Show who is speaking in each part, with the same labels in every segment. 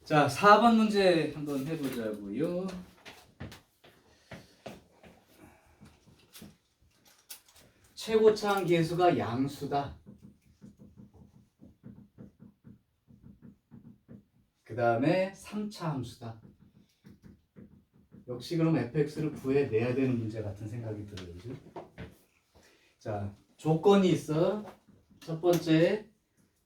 Speaker 1: 자, 4번 문제 한번 해보자고요. 최고차항 계수가 양수다. 그 다음에 3차 함수다. 역시 그럼 fx를 구해내야 되는 문제 같은 생각이 들어요. 그죠? 자, 조건이 있어. 첫 번째,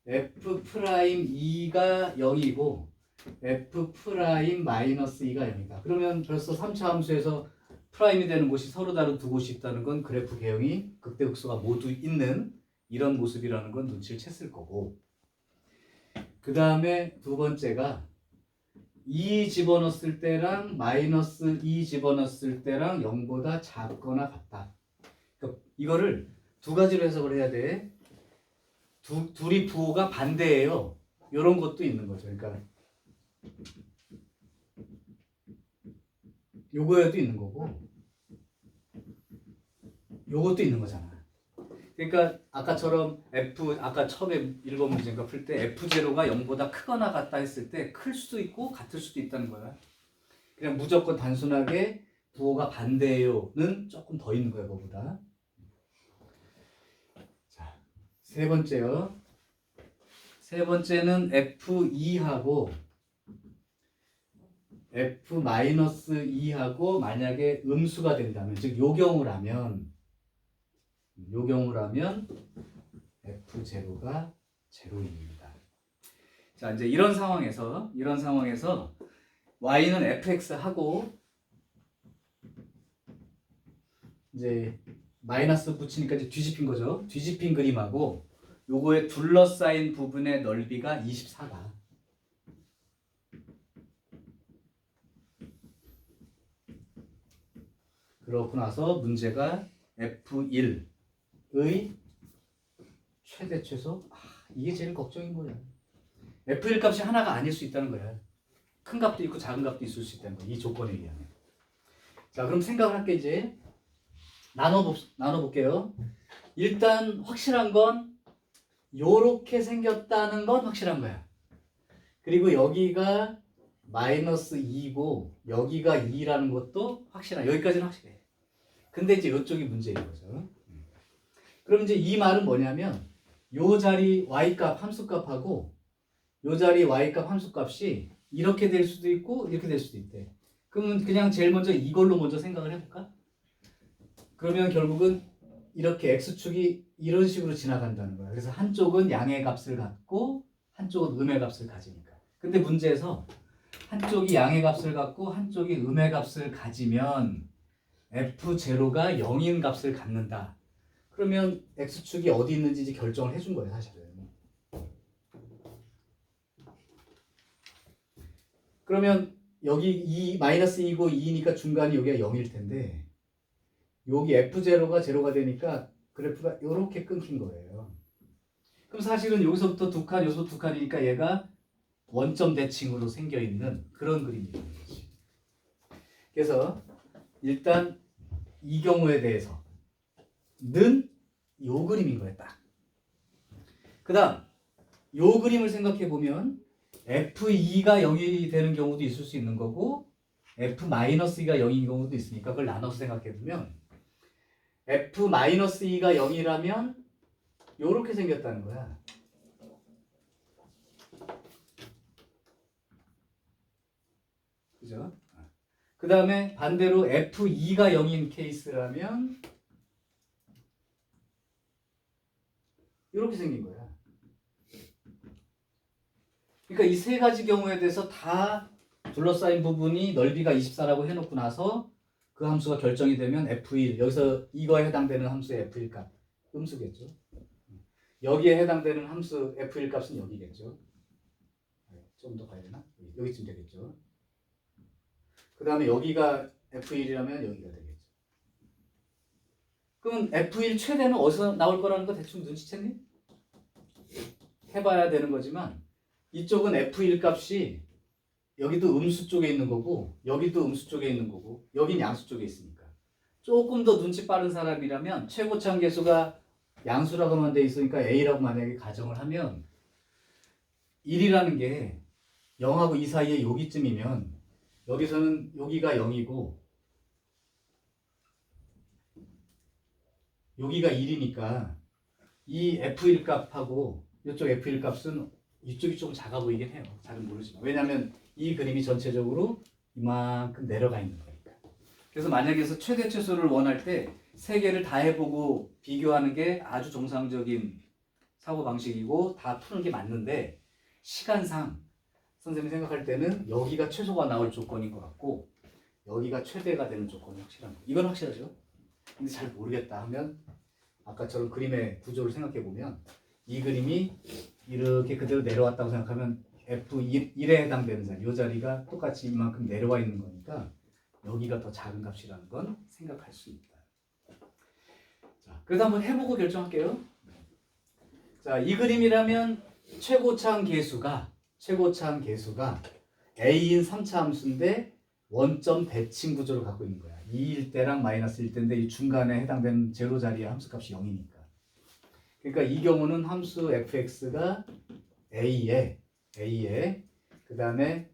Speaker 1: f'2가 0이고 f'-2가 0이다. 그러면 벌써 3차 함수에서 프라임이 되는 곳이 서로 다른 두 곳이 있다는 건 그래프 개형이 극대극소가 모두 있는 이런 모습이라는 건 눈치를 챘을 거고, 그 다음에 두 번째가 2 집어넣었을 때랑 마이너스 2 집어넣었을 때랑 0보다 작거나 같다. 그러니까 이거를 두 가지로 해석을 해야 돼. 둘이 부호가 반대예요. 이런 것도 있는 거죠. 그러니까 요거에도 있는 거고 요것도 있는 거잖아. 그러니까 아까처럼 아까 처음에 읽은 문제인가 풀 때 F0가 0보다 크거나 같다 했을 때 클 수도 있고 같을 수도 있다는 거야. 그냥 무조건 단순하게 부호가 반대예요는 조금 더 있는 거야, 그거보다. 자, 세 번째요. 세 번째는 F2하고 F-2하고 만약에 음수가 된다면, 즉 요 경우라면 F0가 0입니다. 자, 이제 이런 상황에서 y는 fx하고 이제 마이너스 붙이니까 이제 뒤집힌 거죠. 뒤집힌 그림하고 요거에 둘러싸인 부분의 넓이가 24다. 그렇고 나서 문제가 F1의 최대 최소. 이게 제일 걱정인 거야. F1 값이 하나가 아닐 수 있다는 거야. 큰 값도 있고 작은 값도 있을 수 있다는 거야. 이 조건에 의하면. 자, 그럼 생각을 할게. 이제 나눠볼게요. 일단 확실한 건 요렇게 생겼다는 건 확실한 거야. 그리고 여기가 마이너스 2고 여기가 2라는 것도 확실한, 여기까지는 확실해. 근데 이제 이쪽이 문제인 거죠. 그럼 이제 이 말은 뭐냐면 요 자리 y값 함수값하고 요 자리 y값 함수값이 이렇게 될 수도 있고 이렇게 될 수도 있대. 그러면 그냥 제일 먼저 이걸로 먼저 생각을 해볼까? 그러면 결국은 이렇게 x축이 이런 식으로 지나간다는 거야. 그래서 한쪽은 양의 값을 갖고 한쪽은 음의 값을 가지니까. 근데 문제에서 한쪽이 양의 값을 갖고 한쪽이 음의 값을 가지면 f0가 0인 값을 갖는다. 그러면 x축이 어디 있는지 이제 결정을 해준 거예요, 사실은. 그러면 여기 마이너스 2고 2니까 중간이 여기가 0일 텐데 여기 f0가 0가 되니까 그래프가 이렇게 끊긴 거예요. 그럼 사실은 여기서부터 두 칸, 여기서 두 칸이니까 얘가 원점 대칭으로 생겨있는 그런 그림이 되는 거지. 그래서 일단 이 경우에 대해서는 요 그림인 거예요, 딱. 그 다음 요 그림을 생각해 보면 F2가 0이 되는 경우도 있을 수 있는 거고 F-2가 0인 경우도 있으니까 그걸 나눠서 생각해 보면 F-2가 0이라면 요렇게 생겼다는 거야. 그죠? 그 다음에 반대로 F2가 0인 케이스라면 이렇게 생긴 거야. 그러니까 이 세 가지 경우에 대해서 다 둘러싸인 부분이 넓이가 24라고 해놓고 나서 그 함수가 결정이 되면 F1, 여기서 이거에 해당되는 함수의 F1 값, 음수겠죠. 여기에 해당되는 함수 F1 값은 여기겠죠. 좀 더 가야 되나? 여기쯤 되겠죠. 그 다음에 여기가 F1이라면 여기가 되겠죠. 그럼 F1 최대는 어디서 나올 거라는 거 대충 눈치챘니? 해봐야 되는 거지만 이쪽은 F1 값이 여기도 음수 쪽에 있는 거고 여기도 음수 쪽에 있는 거고 여긴 양수 쪽에 있으니까 조금 더 눈치 빠른 사람이라면 최고차항 계수가 양수라고만 돼 있으니까 A라고 만약에 가정을 하면 1이라는 게 0하고 2 사이에 여기쯤이면 여기서는 여기가 0이고 여기가 1이니까 이 F1 값하고 이쪽 F1 값은 이쪽이 조금 작아 보이긴 해요. 잘은 모르지만. 왜냐하면 이 그림이 전체적으로 이만큼 내려가 있는 거니까. 그래서 만약에서 최대 최소를 원할 때 세 개를 다 해보고 비교하는 게 아주 정상적인 사고방식이고 다 푸는 게 맞는데 시간상 선생님이 생각할 때는 여기가 최소가 나올 조건인 것 같고 여기가 최대가 되는 조건이 확실한 거예요. 이건 확실하죠? 근데 잘 모르겠다 하면 아까처럼 그림의 구조를 생각해 보면 이 그림이 이렇게 그대로 내려왔다고 생각하면 F1에 해당되는 자리, 이 자리가 똑같이 이만큼 내려와 있는 거니까 여기가 더 작은 값이라는 건 생각할 수 있다. 자, 그래서 한번 해보고 결정할게요. 자, 이 그림이라면 최고차항 계수가 A인 3차 함수인데 원점 대칭 구조를 갖고 있는 거야. 2일 때랑 마이너스 1 때인데 이 중간에 해당되는 제로 자리의 함수값이 0이니까. 그러니까 이 경우는 함수 fx가 a에 그 다음에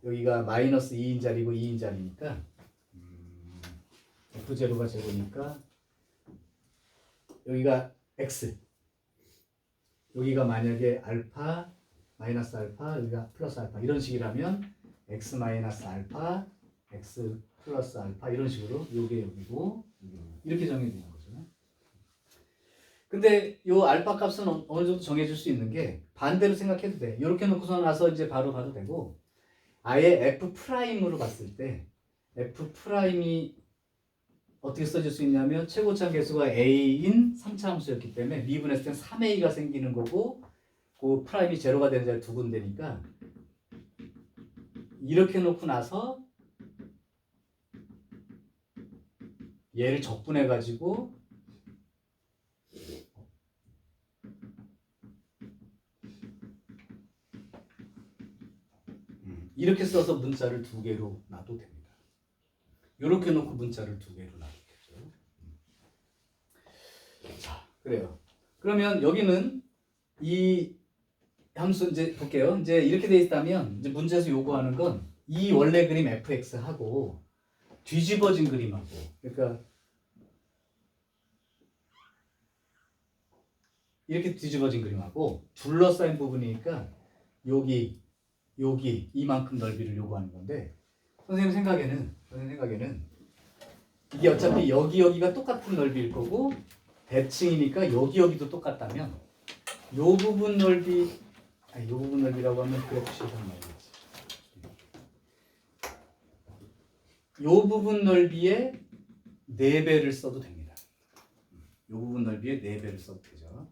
Speaker 1: 여기가 마이너스 2인 자리고 2인 자리니까 f0가 제로니까 여기가 x, 여기가 만약에 알파 마이너스 알파, 여기가 플러스 알파 이런 식이라면 x 마이너스 알파, x 플러스 알파 이런 식으로 요게 여기고 이렇게 정해지는 거죠. 근데 요 알파 값은 어느 정도 정해질 수 있는 게 반대로 생각해도 돼. 이렇게 놓고서 나서 이제 바로 봐도 되고 아예 f 프라임으로 봤을 때 f 프라임이 어떻게 써질 수 있냐면 최고차항 계수가 a인 3차 함수였기 때문에 미분했을 땐 3a가 생기는 거고 그 프라임이 제로가 되는 자리 두 군데니까 이렇게 놓고 나서 얘를 적분해 가지고 이렇게 써서 문자를 두 개로 놔도 됩니다. 이렇게 놓고 문자를 두 개로 놔두겠죠. 자, 그래요. 그러면 여기는 이 함수 이제 볼게요. 이제 이렇게 돼 있다면 이제 문제에서 요구하는 건 이 원래 그림 fx하고 뒤집어진 그림하고, 그러니까 이렇게 뒤집어진 그림하고 둘러싸인 부분이니까 여기 이만큼 넓이를 요구하는 건데 선생님 생각에는 이게 어차피 여기가 똑같은 넓이일 거고 대칭이니까 여기도 똑같다면 요 부분 넓이라고 하면 그래프 시선 말이지. 요 부분 넓이의 4배를 써도 됩니다. 요 부분 넓이의 4배를 써도 되죠.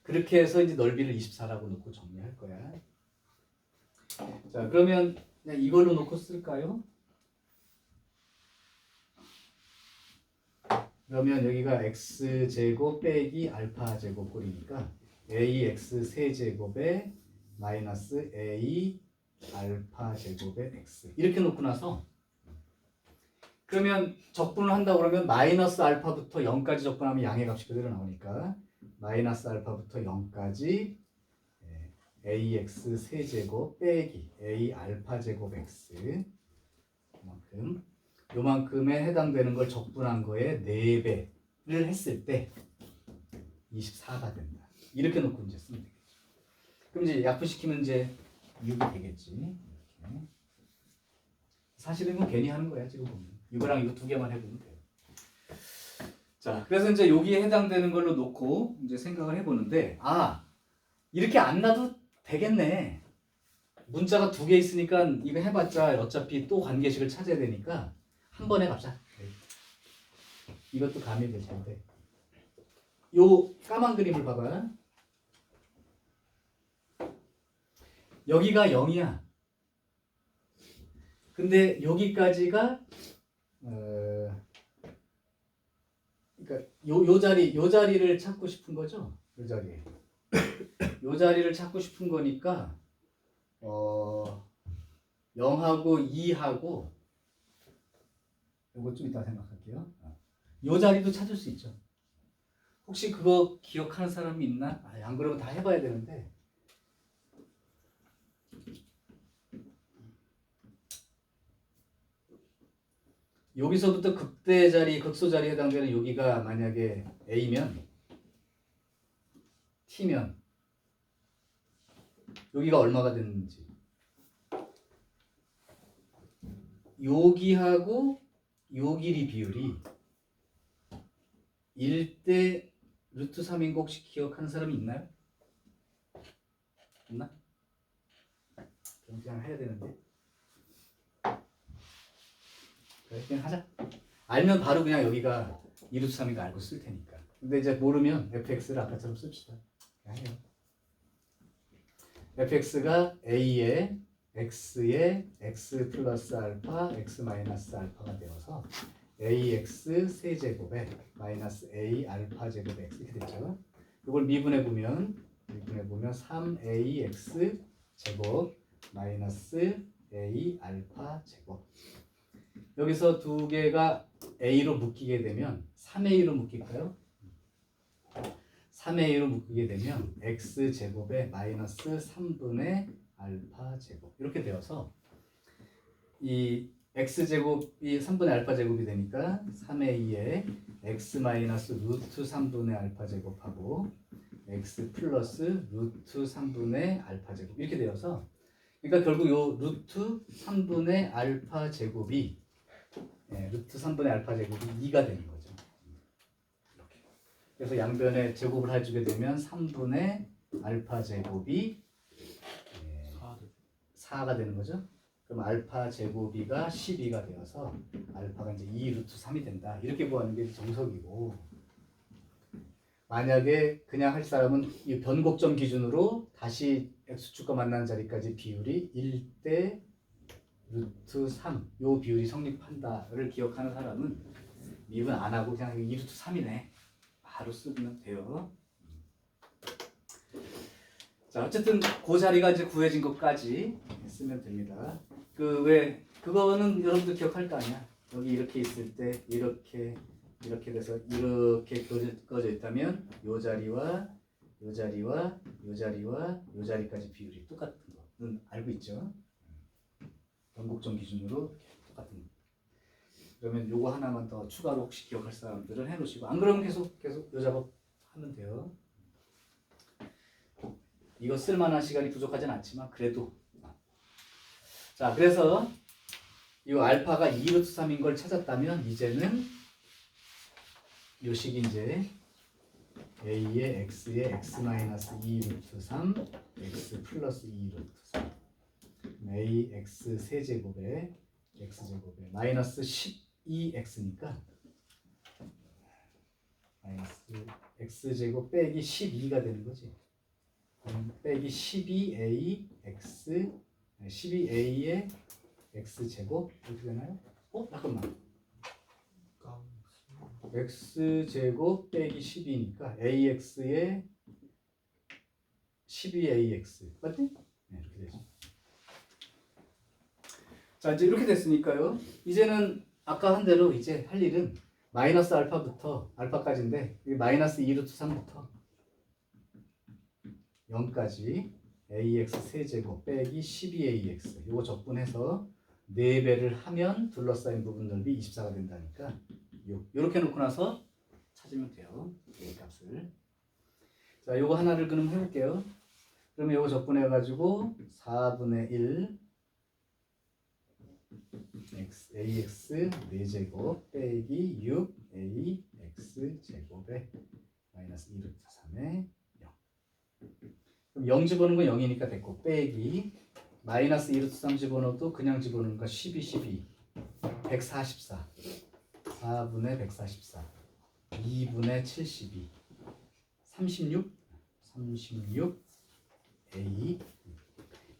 Speaker 1: 그렇게 해서 이제 넓이를 24라고 놓고 정리할 거야. 자, 그러면 그냥 이걸로 놓고 쓸까요? 그러면 여기가 x제곱 빼기 알파 제곱 꼴이니까 ax 세제곱에 마이너스 a 알파 제곱의 x 이렇게 놓고 나서 그러면 적분을 한다고 그러면 마이너스 알파부터 0까지 적분하면 양의 값이 그대로 나오니까 마이너스 알파부터 0까지 ax 세제곱 빼기 a 알파 제곱 x 요만큼에 해당되는 걸 적분한 거에 4배를 했을 때 24가 된다. 이렇게 놓고 이제 쓰면 되겠죠. 그럼 이제 약분시키면 이제 6이 되겠지. 이렇게. 사실은 이건 괜히 하는 거야 지금 보면. 이거랑 이거 두 개만 해보면 돼요. 자, 그래서 이제 여기에 해당되는 걸로 놓고 이제 생각을 해보는데 이렇게 안 놔도 되겠네. 문자가 두 개 있으니까 이거 해봤자 어차피 또 관계식을 찾아야 되니까 한 번에 갑시다. 이것도 감이 될 텐데 요 까만 그림을 봐봐. 여기가 0이야. 근데 여기까지가 그러니까 요 자리를 찾고 싶은 거죠. 요 자리. 요 자리를 찾고 싶은 거니까 0하고 2하고 요거 좀 이따 생각할게요. 요 자리도 찾을 수 있죠. 혹시 그거 기억하는 사람이 있나? 안 그러면 다 해봐야 되는데 여기서부터 극대 자리, 극소 자리에 해당되는 여기가 만약에 A면 T면 여기가 얼마가 됐는지 여기하고 요 길이 비율이 1대 루트 3인 거 혹시 기억하는 사람이 있나요? 있나? 그럼 그냥 해야 되는데 그냥 하자. 알면 바로 그냥 여기가 2루트 3인 거 알고 쓸 테니까. 근데 이제 모르면 fx를 아까처럼 씁시다. 그냥 해요. fx가 a의 x의 x 플러스 알파 x 마이너스 알파가 되어서 ax 세제곱에 마이너스 a 알파 제곱 x 이렇게 됐죠. 이걸 미분해 보면 3ax 제곱 마이너스 a 알파 제곱. 여기서 두 개가 a로 묶이게 되면 3a로 묶일까요? 3a로 묶이게 되면 x 제곱에 마이너스 3분의 알파 제곱 이렇게 되어서 이 x 제곱이 3분의 알파 제곱이 되니까 3a에 x 마이너스 루트 3분의 알파 제곱하고 x 플러스 루트 3분의 알파 제곱 이렇게 되어서 그러니까 결국 요 루트 3분의 알파 제곱이 루트 3분의 알파 제곱이 2가 되는 거죠. 이렇게. 그래서 양변에 제곱을 해주게 되면 3분의 알파 제곱이 4가 되는 거죠. 그럼 알파 제곱이가 12가 되어서 알파가 이제 2 루트 3이 된다. 이렇게 구하는 게 정석이고 만약에 그냥 할 사람은 이 변곡점 기준으로 다시 x축과 만나는 자리까지 비율이 1대 루트 3, 요 비율이 성립한다를 기억하는 사람은 미분 안 하고 그냥 2 루트 3이네. 바로 쓰면 돼요. 자, 어쨌든 그 자리가 이제 구해진 것까지 쓰면 됩니다. 그거는 여러분들 기억할 거 아니야. 여기 이렇게 있을 때 이렇게 돼서 이렇게 그어져 있다면 요 자리와 요 자리와 요 자리와 요 자리까지 비율이 똑같은 거는 알고 있죠. 변곡점 기준으로 똑같은 거. 그러면 요거 하나만 더 추가로 혹시 기억할 사람들은 해놓으시고 안 그러면 계속 요 작업 하면 돼요. 이거 쓸만한 시간이 부족하진 않지만 그래도 자 그래서 이 알파가 2 루트 3인 걸 찾았다면 이제는 요 식이 이제 a의 x의 x 마이너스 2 루트 3 x 플러스 2 루트 3 ax 세제곱에 x제곱에 마이너스 12x니까 마이너스 x제곱 빼기 12가 되는 거지. 빼기 12a x 12a의 x제곱 이렇게 되나요? 잠깐만. x제곱 빼기 12니까 ax의 12ax 맞지? 네, 이렇게 되죠. 자 이제 이렇게 됐으니까요. 이제는 아까 한 대로 이제 할 일은 마이너스 알파부터 알파까지인데 마이너스 2 루트 3부터 0까지 ax 세제곱 빼기 12ax 요거 적분해서 4배를 하면 둘러싸인 부분 넓이 24가 된다니까 요렇게 놓고 나서 찾으면 돼요. 이 값을. 자 요거 하나를 그럼 해볼게요. 그러면 요거 적분해가지고 4분의 1 ax 4제곱 빼기 6ax 제곱에 마이너스 2 루트 3에 0. 그럼 0 집어넣은 건 0이니까 됐고 빼기 마이너스 2 루트 3 집어넣어도 그냥 집어넣는 거 12 144 4분의 144 2분의 72 36 a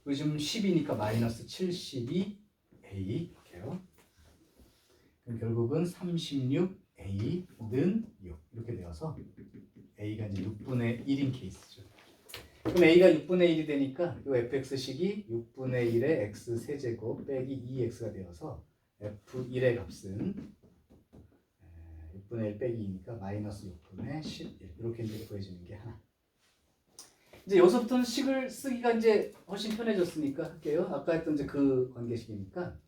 Speaker 1: 이거 지금 10이니까 마이너스 72a 이렇게요. 그럼 결국은 36a는 6 이렇게 되어서 a가 이제 6분의 1인 케이스죠. 그럼 a가 6분의 1이 되니까 이 fx식이 6분의 1의 x 세제곱 빼기 2x가 되어서 f1의 값은 6분의 1 빼기 2니까 마이너스 6분의 11 이렇게 이제 구해지는 게 하나. 이제 여기서부터는 식을 쓰기가 이제 훨씬 편해졌으니까 할게요. 아까 했던 이제 그 관계식이니까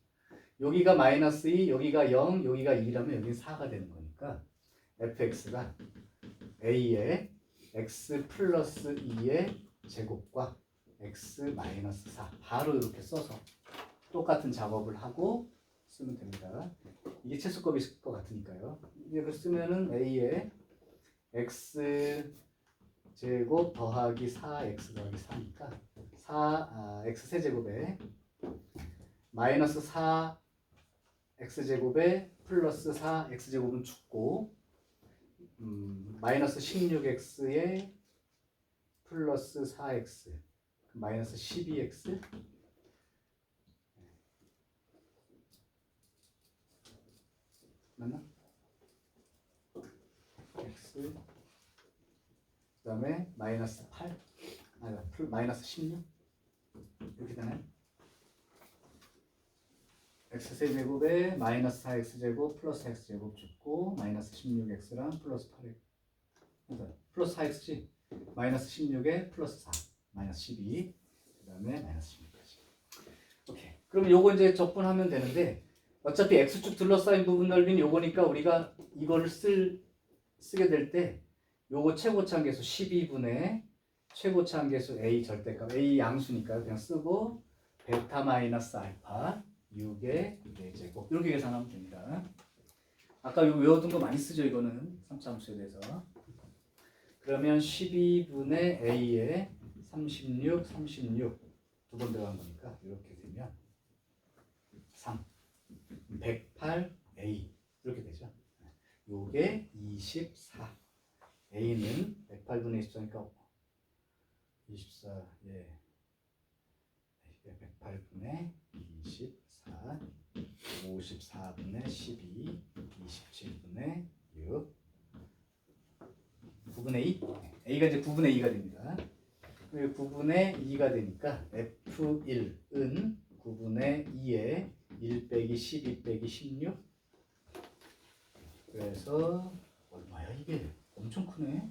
Speaker 1: 여기가 마이너스 2, 여기가 0, 여기가 2라면 여기는 4가 되는 거니까 fx가 a의 x 플러스 2의 제곱과 x 마이너스 4 바로 이렇게 써서 똑같은 작업을 하고 쓰면 됩니다. 이게 최소값일 것 같으니까요. 이걸 쓰면은 a의 x 제곱 더하기 4x 더하기 4니까 x 세제곱에 마이너스 4 x제곱에 플러스 4 x제곱은 죽고 마이너스 16x에 플러스 4x 마이너스 12x 맞나? x 그 다음에 마이너스 8 마이너스 16 이렇게 되나요? x세제곱에 마이너스 4x제곱 플러스 x제곱 죽고 마이너스 16x랑 플러스 8x 플러스 4x지 마이너스 16에 플러스 4 마이너스 12 그 다음에 마이너스 16까지 오케이. 그럼 요거 이제 적분하면 되는데 어차피 x축 둘러싸인 부분 넓이는 요거니까 우리가 이거를 쓰게 될 때 요거 최고차항계수 12분의 최고차항계수 a 절대값 a 양수니까 그냥 쓰고 베타 마이너스 알파 6의 4제곱 이렇게 계산하면 됩니다. 아까 요 외워둔 거 많이 쓰죠 이거는 3차 함수에 대해서. 그러면 12분의 a에 36 두 번 들어간 거니까 이렇게 되면 3 108a 이렇게 되죠. 요게 24 a는 108분의 24니까 24 예 108분의 24 54분의 12 27분의 6 9분의 2 a가 이제 9분의 2가 됩니다. 9분의 2가 되니까 f1은 9분의 2에 1 빼기 12 빼기 16 그래서 얼마야 이게 엄청 크네.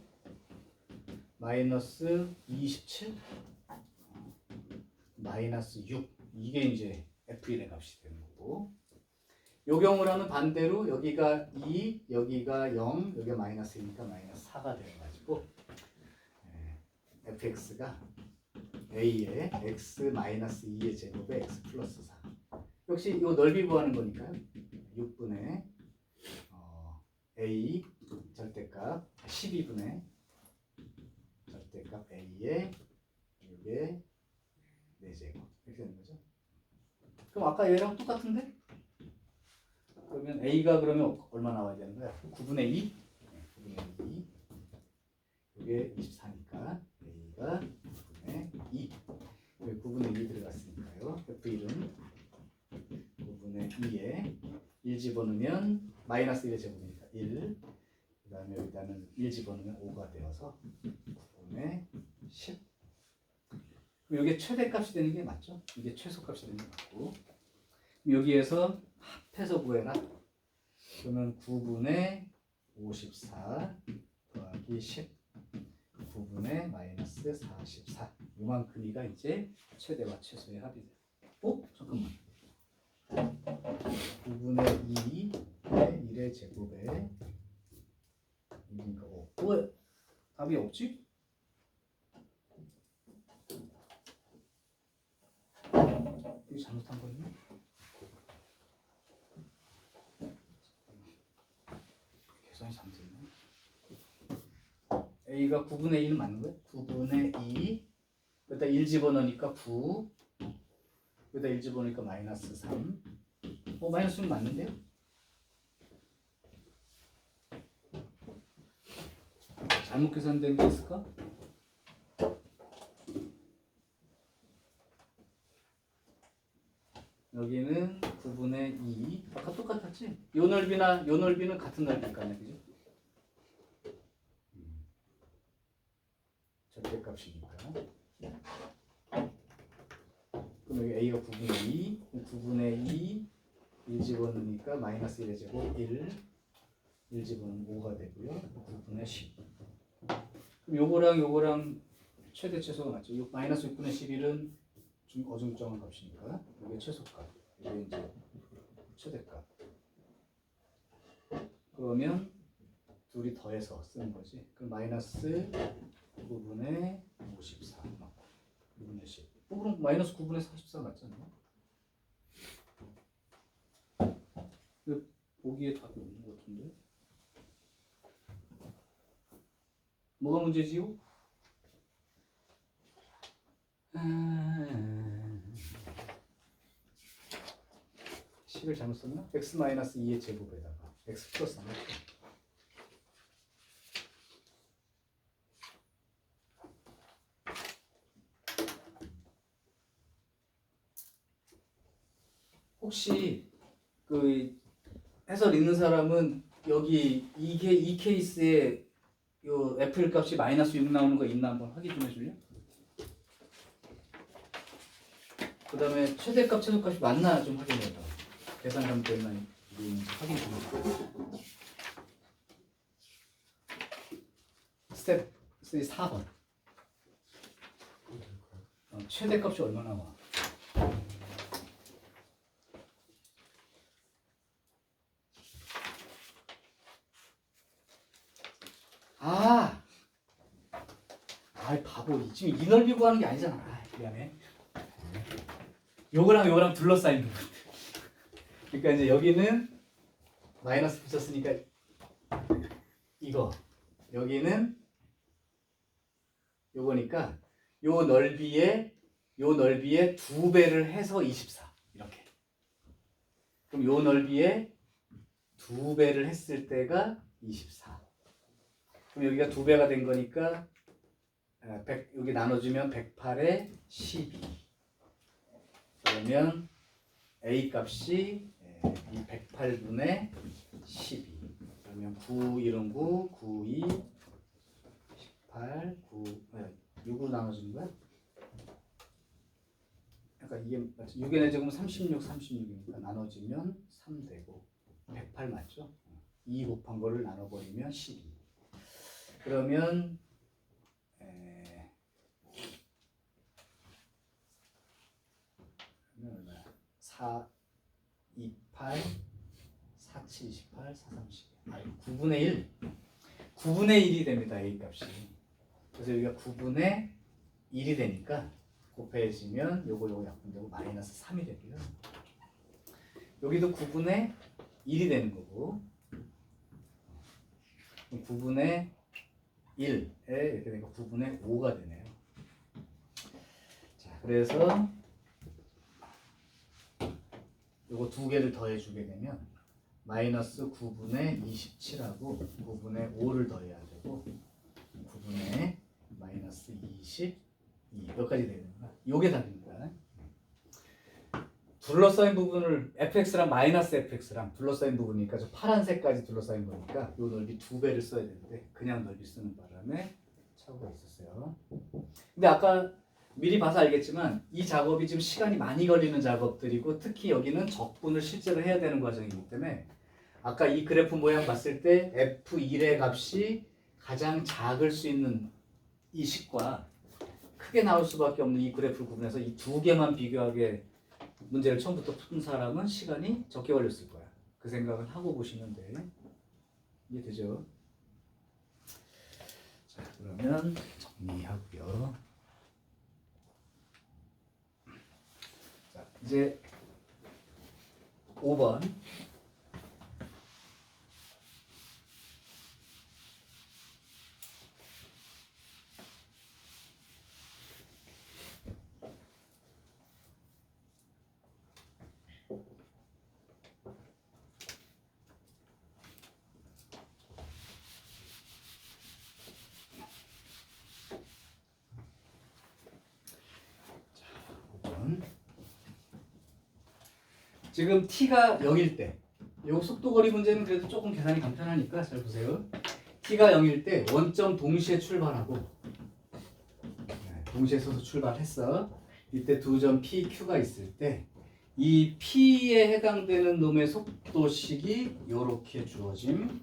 Speaker 1: 마이너스 27 마이너스 6 이게 이제 f1의 값이 되는 거고 요 경우라면 반대로 여기가 2 여기가 0 여기가 마이너스 1이니까 마이너스 4가 되어가지고 fx가 a의 x 마이너스 2의 제곱에 x 플러스 4 역시 이 넓이 구하는 거니까요. 6분의 a 절대값 12분의 절대값 a의 6의 4제곱 이렇게 되는 거죠. 그럼 아까 얘랑 똑같은데? 그러면 a가 그러면 얼마 나와야 되는 거야? 9분의 2? 9분의 2 이게 24니까 a가 9분의 2 여기 9분의 2 들어갔으니까요. f1은 9분의 2에 1 집어넣으면 마이너스 1의 제곱이니까 1 그 다음에 여기다는 1 집어넣으면 5가 되어서 9분의 10 그럼 이게 최대값이 되는 게 맞죠? 이게 최소값이 되는 게 맞고 여기에서 합해서 구해라 그러면 9분의 54 더하기 10 9분의 마이너스 44 요만큼이가 이제 최대와 최소의 합이 돼요. 잠깐만 9분의 2의 1의 제곱에 1이니까 5 왜 답이 없지? 이게 잘못한 거였나? 계산이 잘못됐네. a가 9분의 1은 맞는 거야? 9분의 2 여기다 1 집어넣으니까 9 여기다 1 집어넣으니까 마이너스 3 마이너스 1 맞는데요? 잘못 계산된 게 있을까? 여기는 9분의 2 아까 똑같았지? 요 넓이나 요 넓이는 같은 넓이일 거 아니야 그죠? 절대값이니까 그럼 여기 a가 9분의 2 9분의 2 1 집어넣으니까 마이너스 1의 제곱 1 집어넣으면 5가 되고요 9분의 10 그럼 요거랑 최대 최소가 맞죠? 마이너스 6분의 11은 좀 어중쩡한 값이니까 이게 최소값 이게 이제 최대값. 그러면 둘이 더해서 쓰는 거지. 그럼 마이너스 9분의 54 6분의 10. 그럼 마이너스 9분의 44 맞잖아. 보기에 답이 없는 것 같은데. 뭐가 문제지요? 10을 잘못 썼나? x 마이너스 2의 제곱에다가 x 플러스 3. 혹시 그 해설 있는 사람은 여기 이 케이스에 요 f 값이 마이너스 6 나오는 거 있나 한번 확인 좀 해줄래? 그 다음에 최대값 최소값이 맞나 좀 확인해봐. 계산 잘못됐나 확인 좀 해봐. 스텝 4번. 최대값이 얼마 나와? 아이 바보. 지금 이 넓이 구하는 게 아니잖아. 미안해. 요거랑 둘러싸인 부분. 그러니까 이제 여기는 마이너스 붙였으니까 이거. 여기는 요거니까 요 넓이에 2배를 해서 24. 이렇게. 그럼 요 넓이에 2배를 했을 때가 24. 그럼 여기가 2배가 된 거니까 100, 여기 나눠주면 108에 12. 그러면 A 값이 이 108분의 12. 그러면 9, 1은 9, 9, 2, 18, 9, 6으로 나눠주는 거야? 약간 이게 6의 내제곱은 36, 36이니까 나눠지면 3 되고 108 맞죠? 2 곱한 거를 나눠버리면 12. 그러면 4, 2, 8, 4, 7, 28, 4, 30. 9분의 1. 9분의 1이 됩니다. A 값이. 그래서 여기가 9분의 1이 되니까 곱해지면 요거 약분되고 마이너스 3이 되고요. 여기도 9분의 1이 되는 거고 9분의 1에 이렇게 되니까 9분의 5가 되네요. 자, 그래서 요거 두 개를 더해 주게 되면 마이너스 9분의 27하고 9분의 5를 더해야 되고 9분의 마이너스 22 여기까지 되는 거야. 요게 답입니다. 둘러싸인 부분을 fx랑 마이너스 fx랑 둘러싸인 부분이니까 저 파란색까지 둘러싸인 거니까 요 넓이 2배를 써야 되는데 그냥 넓이 쓰는 바람에 착오가 있었어요. 근데 아까 미리 봐서 알겠지만 이 작업이 지금 시간이 많이 걸리는 작업들이고 특히 여기는 적분을 실제로 해야 되는 과정이기 때문에 아까 이 그래프 모양 봤을 때 F1의 값이 가장 작을 수 있는 이 식과 크게 나올 수밖에 없는 이 그래프를 구분해서 이 두 개만 비교하게 문제를 처음부터 푼 사람은 시간이 적게 걸렸을 거야. 그 생각을 하고 보시면 돼. 이해되죠? 자, 그러면 정리하고요. 자, 이제 5번. 지금 t가 0일 때, 요 속도거리 문제는 그래도 조금 계산이 간편하니까 잘 보세요. t가 0일 때 원점 동시에 출발하고 동시에 서서 출발했어. 이때 두 점 p, q가 있을 때 이 p에 해당되는 놈의 속도식이 이렇게 주어짐.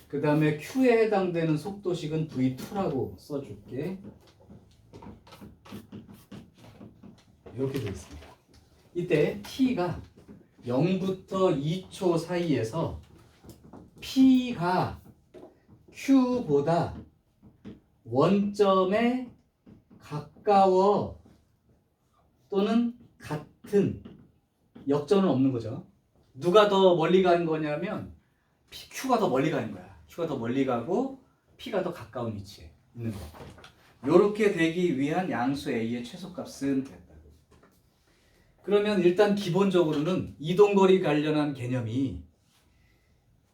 Speaker 1: 그 다음에 q에 해당되는 속도식은 v2라고 써줄게. 이렇게 되어 있습니다. 이때 t가 0부터 2초 사이에서 P가 Q보다 원점에 가까워 또는 같은 역전은 없는 거죠. 누가 더 멀리 가는 거냐면 Q가 더 멀리 가는 거야. Q가 더 멀리 가고 P가 더 가까운 위치에 있는 거. 요렇게 되기 위한 양수 A의 최소값은 됐다고. 그러면 일단 기본적으로는 이동거리 관련한 개념이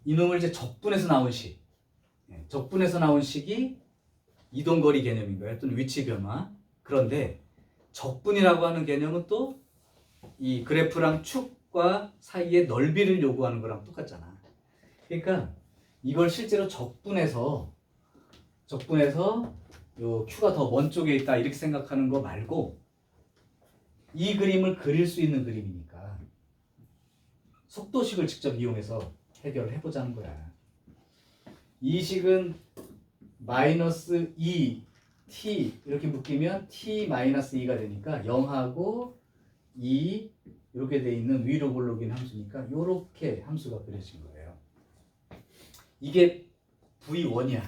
Speaker 1: 이놈을 이제 적분해서 나온 식, 적분해서 나온 식이 이동거리 개념인 거예요. 또는 위치 변화. 그런데 적분이라고 하는 개념은 또 이 그래프랑 축과 사이의 넓이를 요구하는 거랑 똑같잖아. 그러니까 이걸 실제로 적분해서 요 Q가 더 먼 쪽에 있다 이렇게 생각하는 거 말고 이 그림을 그릴 수 있는 그림이니까 속도식을 직접 이용해서 해결을 해보자는 거야. 이 식은 마이너스 2 t 이렇게 묶이면 t 마이너스 2가 되니까 0하고 2 이렇게 돼 있는 위로 볼록인 함수니까 이렇게 함수가 그려진 거예요. 이게 V1이야.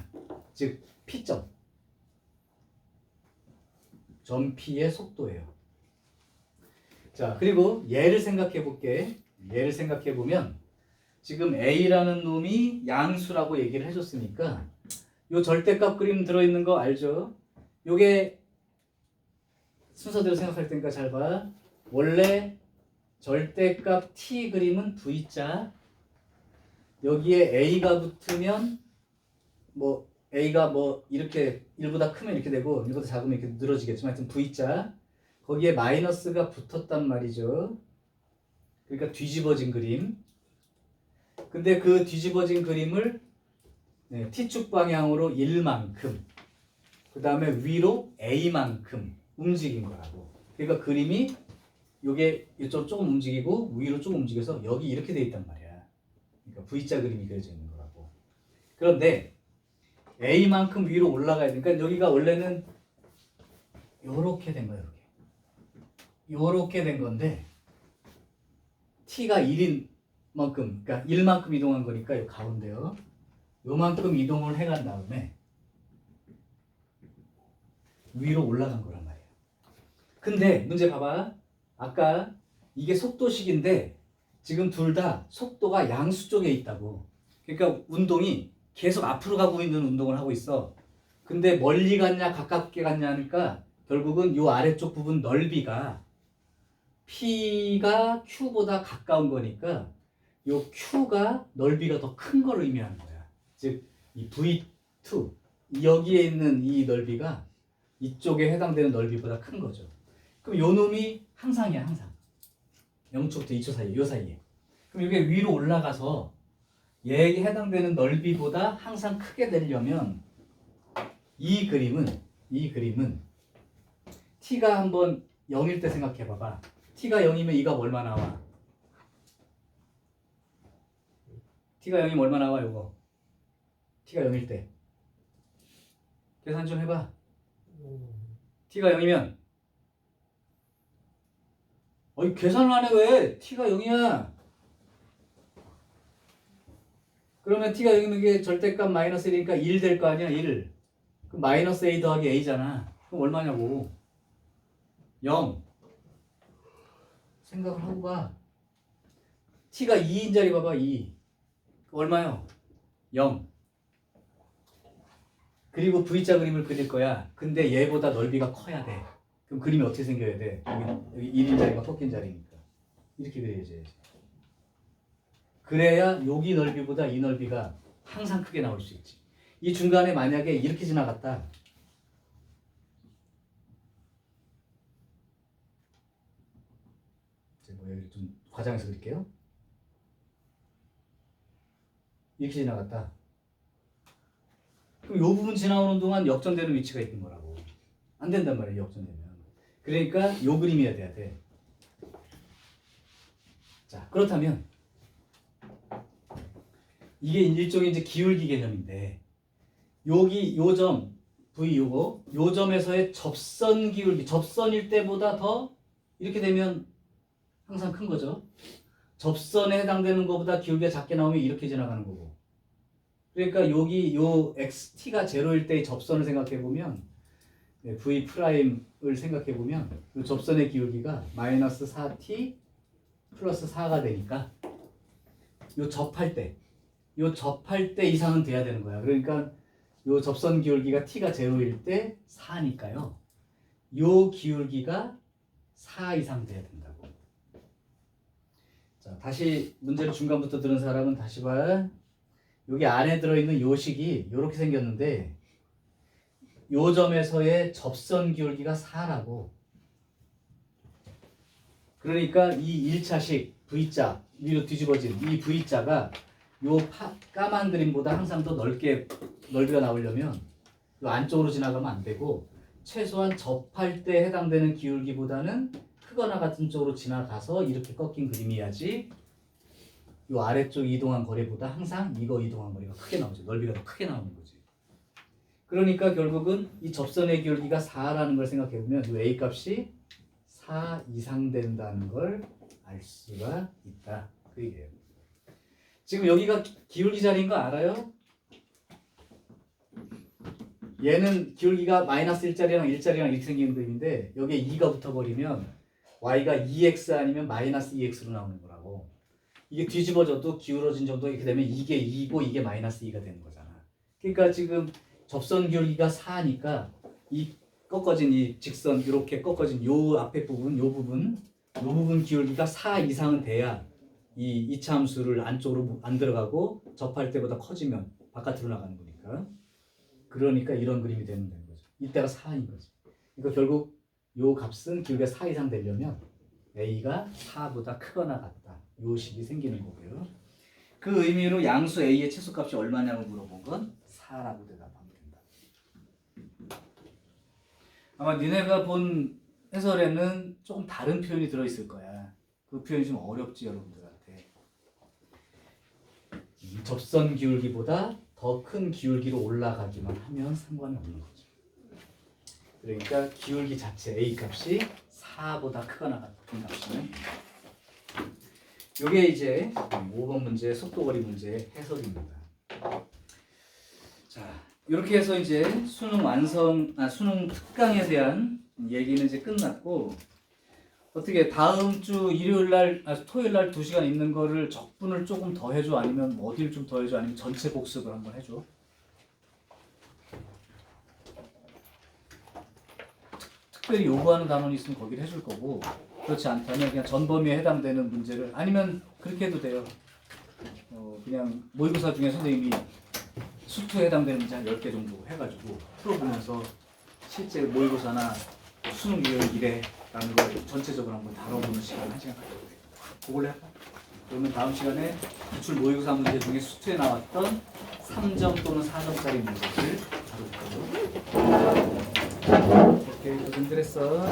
Speaker 1: 즉 P점. 점 P의 속도예요. 자, 그리고 얘를 생각해 볼게. 얘를 생각해 보면 지금 A라는 놈이 양수라고 얘기를 해줬으니까 요 절대값 그림 들어있는 거 알죠? 요게 순서대로 생각할 테니까 잘 봐. 원래 절대값 t 그림은 V자. 여기에 A가 붙으면 뭐 A가 뭐 이렇게 1보다 크면 이렇게 되고 1보다 작으면 이렇게 늘어지겠지만 하여튼 V자. 거기에 마이너스가 붙었단 말이죠. 그러니까 뒤집어진 그림. 근데 그 뒤집어진 그림을 t축 방향으로 1만큼 그 다음에 위로 A만큼 움직인 거라고. 그러니까 그림이 요게 이쪽 조금 움직이고 위로 조금 움직여서 여기 이렇게 돼 있단 말이야. 그러니까 V자 그림이 그려져 있는 거라고. 그런데 A만큼 위로 올라가야 되니까 여기가 원래는 요렇게 된 거야. 요렇게 된 건데 t가 1인 만큼, 그러니까 1만큼 이동한 거니까 요 가운데요. 요만큼 이동을 해간 다음에 위로 올라간 거란 말이야. 근데 문제 봐봐. 아까 이게 속도식인데 지금 둘 다 속도가 양수 쪽에 있다고. 그러니까 운동이 계속 앞으로 가고 있는 운동을 하고 있어. 근데 멀리 갔냐 가깝게 갔냐 하니까 결국은 요 아래쪽 부분 넓이가 P가 Q보다 가까운 거니까 요 Q가 넓이가 더 큰 걸 의미하는 거야. 즉 이 V2 여기에 있는 이 넓이가 이쪽에 해당되는 넓이보다 큰 거죠. 그럼 요 놈이 항상이야, 항상. 0초부터 2초 사이, 요 사이에. 그럼 이게 위로 올라가서 얘에 해당되는 넓이보다 항상 크게 되려면 이 그림은 t가 한번 0일 때 생각해 봐봐. t가 0이면 이가 얼마 나와? t가 0이면 얼마 나와, 요거? t가 0일 때. 계산 좀 해봐. t가 0이면 계산을 안 해 왜? t가 0이야. 그러면 t가 0이면 이게 절대값 마이너스 1이니까 1 될 거 아니야, 1. 그럼 마이너스 a 더하기 a잖아. 그럼 얼마냐고. 0. 생각을 하고 가. t가 2인 자리 봐봐, 2. 얼마요? 0. 그리고 V자 그림을 그릴 거야. 근데 얘보다 넓이가 커야 돼. 그럼 그림이 어떻게 생겨야 돼? 여기 1인 자리가 꺾인 자리니까. 이렇게 그려야지. 그래야 여기 넓이보다 이 넓이가 항상 크게 나올 수 있지. 이 중간에 만약에 이렇게 지나갔다. 제가 여기 좀 과장해서 그릴게요. 이렇게 지나갔다. 그럼 이 부분 지나오는 동안 역전되는 위치가 있는 거라고. 안 된단 말이에요, 역전되면. 그러니까 이 그림이어야 돼야 돼. 자, 그렇다면 이게 일종의 이제 기울기 개념인데 여기 요 점 V 요거 요 점에서의 접선 기울기, 접선일 때보다 더 이렇게 되면 항상 큰 거죠. 접선에 해당되는 것보다 기울기가 작게 나오면 이렇게 지나가는 거고. 그러니까 여기 요 xt가 제로일 때의 접선을 생각해 보면 v 프라임을 생각해 보면 이 접선의 기울기가 마이너스 4t 플러스 4가 되니까 요 접할 때 이상은 돼야 되는 거야. 그러니까 요 접선 기울기가 t가 제로일 때 4니까요. 요 기울기가 4 이상 돼야 된다고. 자, 다시 문제를 중간부터 들은 사람은 다시 봐. 여기 안에 들어있는 요 식이 요렇게 생겼는데 요 점에서의 접선 기울기가 4라고. 그러니까 이 1차식 V자 위로 뒤집어진 이 V자가 요 까만 그림보다 항상 더 넓이가 나오려면 요 안쪽으로 지나가면 안 되고 최소한 접할 때 해당되는 기울기보다는 크거나 같은 쪽으로 지나가서 이렇게 꺾인 그림이어야지 요 아래쪽 이동한 거리보다 항상 이거 이동한 거리가 크게 나오죠. 넓이가 더 크게 나오는 거지. 그러니까 결국은 이 접선의 기울기가 4라는 걸 생각해 보면 이 A 값이 4 이상 된다는 걸 알 수가 있다. 그 얘기예요. 지금 여기가 기울기 자리인 거 알아요? 얘는 기울기가 마이너스 1자리랑 1자리랑 이렇게 생기는 그림인데 여기에 2가 붙어버리면 y가 2x 아니면 마이너스 2x로 나오는 거라고. 이게 뒤집어져도 기울어진 정도 이렇게 되면 이게 2고 이게 마이너스 2가 되는 거잖아. 그러니까 지금 접선 기울기가 4니까 이 꺾어진 이 직선 이렇게 꺾어진 요 앞에 부분 요 부분 기울기가 4 이상은 돼야 이 이차 함수를 안쪽으로 안 들어가고 접할 때보다 커지면 바깥으로 나가는 거니까. 그러니까 이런 그림이 되는 거죠. 이때가 4인 거지. 그러니까 결국 요 값은 기울기가 4 이상 되려면 a가 4보다 크거나 같다. 요 식이 생기는 거고요. 그 의미로 양수 a의 최소값이 얼마냐고 물어본 건 4라고 대답하면 된다. 아마 니네가 본 해설에는 조금 다른 표현이 들어있을 거야. 그 표현이 좀 어렵지 여러분들한테. 접선 기울기보다 더 큰 기울기로 올라가기만 하면 상관이 없는 거죠. 그러니까 기울기 자체 A 값이 4보다 크거나 같은 값이면 이게 이제 5번 문제 속도거리 문제의 해설입니다. 자, 이렇게 해서 이제 수능 특강에 대한 얘기는 이제 끝났고 어떻게 다음 주 토요일 날 2시간 있는 거를 적분을 조금 더 해줘 아니면 뭐 어디를 좀 더 해줘 아니면 전체 복습을 한번 해줘. 특별히 요구하는 단원이 있으면 거기를 해줄 거고 그렇지 않다면 그냥 전범위에 해당되는 문제를 아니면 그렇게 해도 돼요. 그냥 모의고사 중에 선생님이 수투에 해당되는 문제 한 10개 정도 해가지고 풀어보면서 실제 모의고사나 수능 유형 1회라는 걸 전체적으로 한번 다뤄보는 시간 1시간 가져도 돼요. 그걸로 할까? 그러면 다음 시간에 기출 모의고사 문제 중에 수투에 나왔던 3점 또는 4점짜리 문제를 다룰 거예요. 오케이, 고생들 했어.